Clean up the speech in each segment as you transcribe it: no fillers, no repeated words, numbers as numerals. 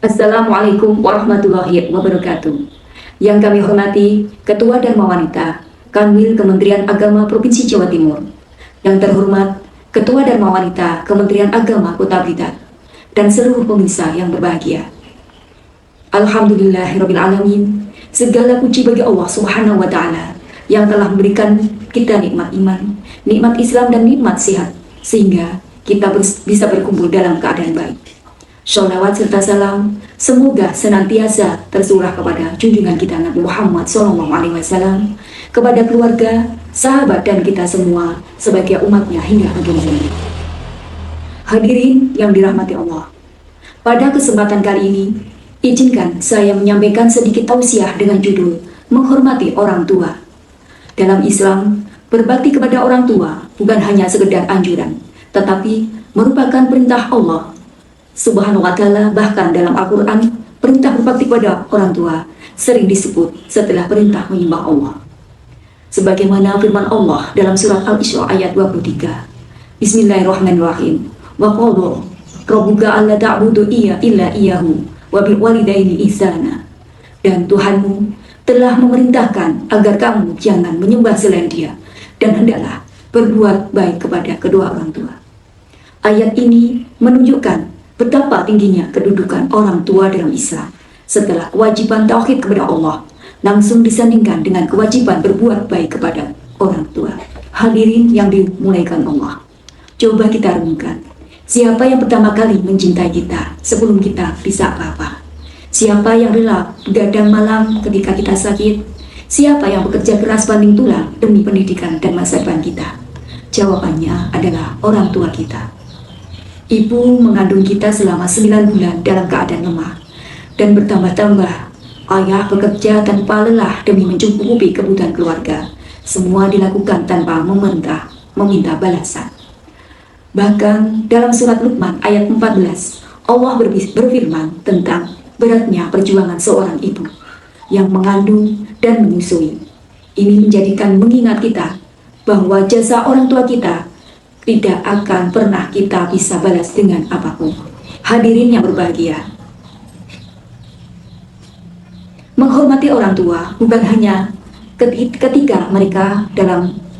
Assalamualaikum warahmatullahi wabarakatuh. Yang kami hormati Ketua Dharma Wanita Kanwil Kementerian Agama Provinsi Jawa Timur, yang terhormat Ketua Dharma Wanita Kementerian Agama Kota Blitar, dan seluruh pemirsa yang berbahagia. Alhamdulillahirrabbilalamin. Segala puji bagi Allah Subhanahu wa Ta'ala yang telah memberikan kita nikmat iman, nikmat Islam, dan nikmat sehat, sehingga kita bisa berkumpul dalam keadaan baik. Sholawat serta salam semoga senantiasa tercurah kepada junjungan kita Nabi Muhammad SAW, kepada keluarga, sahabat, dan kita semua sebagai umatnya hingga akhir zaman. Hadirin yang dirahmati Allah, pada kesempatan kali ini izinkan saya menyampaikan sedikit tausiah dengan judul menghormati orang tua. Dalam Islam, berbakti kepada orang tua bukan hanya sekedar anjuran, tetapi merupakan perintah Allah Subhanahu wa Ta'ala. Bahkan dalam Al-Quran, perintah berbakti kepada orang tua sering disebut setelah perintah menyembah Allah. Sebagaimana firman Allah dalam surat Al-Isra ayat 23. Bismillahirrahmanirrahim. Wa qala rabbuka alla ta'budu illa iyyahu wa bil walidaini ihsana. Dan Tuhanmu telah memerintahkan agar kamu jangan menyembah selain Dia, dan hendaklah berbuat baik kepada kedua orang tua. Ayat ini menunjukkan betapa tingginya kedudukan orang tua dalam Islam. Setelah kewajiban tauhid kepada Allah, langsung disandingkan dengan kewajiban berbuat baik kepada orang tua. Hadirin yang dimuliakan Allah, coba kita renungkan, siapa yang pertama kali mencintai kita sebelum kita bisa apa-apa? Siapa yang rela begadang malam ketika kita sakit? Siapa yang bekerja keras banting tulang demi pendidikan dan masa depan kita? Jawabannya adalah orang tua kita. Ibu mengandung kita selama 9 bulan dalam keadaan lemah dan bertambah-tambah. Ayah bekerja tanpa lelah demi mencukupi kebutuhan keluarga. Semua dilakukan tanpa meminta balasan. Bahkan dalam surat Luqman ayat 14, Allah berfirman tentang beratnya perjuangan seorang ibu yang mengandung dan menyusui. Ini menjadikan mengingat kita bahwa jasa orang tua kita tidak akan pernah kita bisa balas dengan apapun. Hadirin yang berbahagia, menghormati orang tua bukan hanya ketika mereka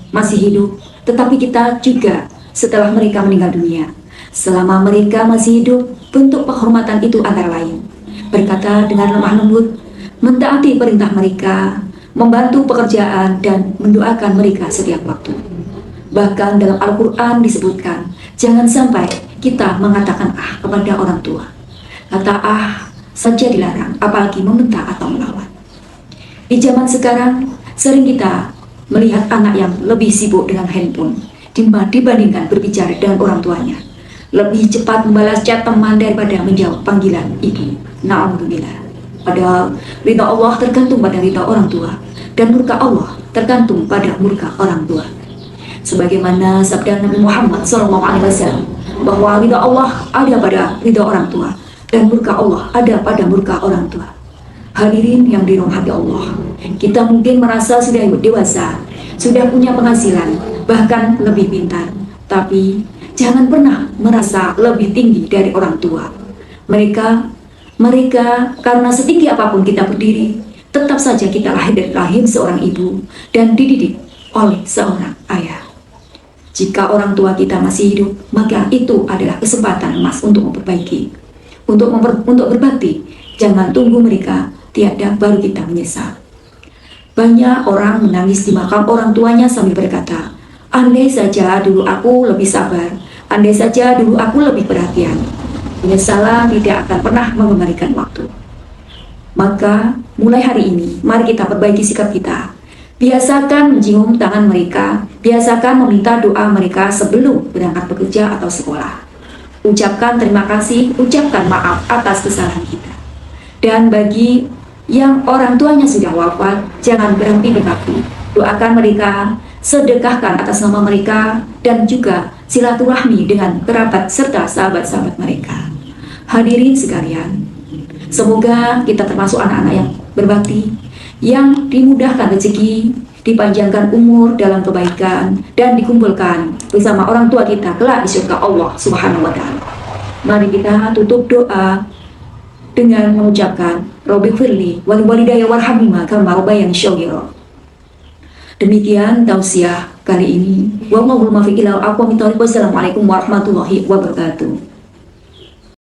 masih hidup, tetapi kita juga setelah mereka meninggal dunia. Selama mereka masih hidup, bentuk penghormatan itu antara lain berkata dengan lemah lembut, mentaati perintah mereka, membantu pekerjaan, dan mendoakan mereka setiap waktu. Bahkan dalam Al-Quran disebutkan, jangan sampai kita mengatakan ah kepada orang tua. Kata ah saja dilarang, apalagi membentak atau melawan. Di zaman sekarang, sering kita melihat anak yang lebih sibuk dengan handphone dibandingkan berbicara dengan orang tuanya. Lebih cepat membalas chat teman daripada menjawab panggilan ibu. Na'udzubillah. Padahal ridha Allah tergantung pada ridha orang tua, dan murka Allah tergantung pada murka orang tua. Sebagaimana sabda Nabi Muhammad SAW, bahwa ridha Allah ada pada ridha orang tua, dan murka Allah ada pada murka orang tua. Hadirin yang dirahmati Allah, kita mungkin merasa sudah dewasa, sudah punya penghasilan, bahkan lebih pintar, tapi jangan pernah merasa lebih tinggi dari orang tua. Mereka karena setinggi apapun kita berdiri, tetap saja kita lahir dari rahim seorang ibu dan dididik oleh seorang ayah. Jika orang tua kita masih hidup, maka itu adalah kesempatan emas untuk memperbaiki, untuk berbakti. Jangan tunggu mereka tiada baru kita menyesal. Banyak orang menangis di makam orang tuanya sambil berkata, andai saja dulu aku lebih sabar, andai saja dulu aku lebih perhatian. Penyesalan tidak akan pernah mengembalikan waktu. Maka mulai hari ini, mari kita perbaiki sikap kita. Biasakan mencium tangan mereka, biasakan meminta doa mereka sebelum berangkat bekerja atau sekolah. Ucapkan terima kasih, ucapkan maaf atas kesalahan kita. Dan bagi yang orang tuanya sudah wafat, jangan berhenti berbakti. Doakan mereka, sedekahkan atas nama mereka, dan juga silaturahmi dengan kerabat serta sahabat-sahabat mereka. Hadirin sekalian, semoga kita termasuk anak-anak yang berbakti, yang dimudahkan rezeki, dipanjangkan umur dalam kebaikan, dan dikumpulkan bersama orang tua kita kelak di surga Allah Subhanahu wa Ta'ala. Mari kita tutup doa dengan mengucapkan Robbi firli wali walidayya warhamhuma kama rabbayani shaghira. Demikian tausiah kali ini. Wassalamualaikum warahmatullahi wabarakatuh.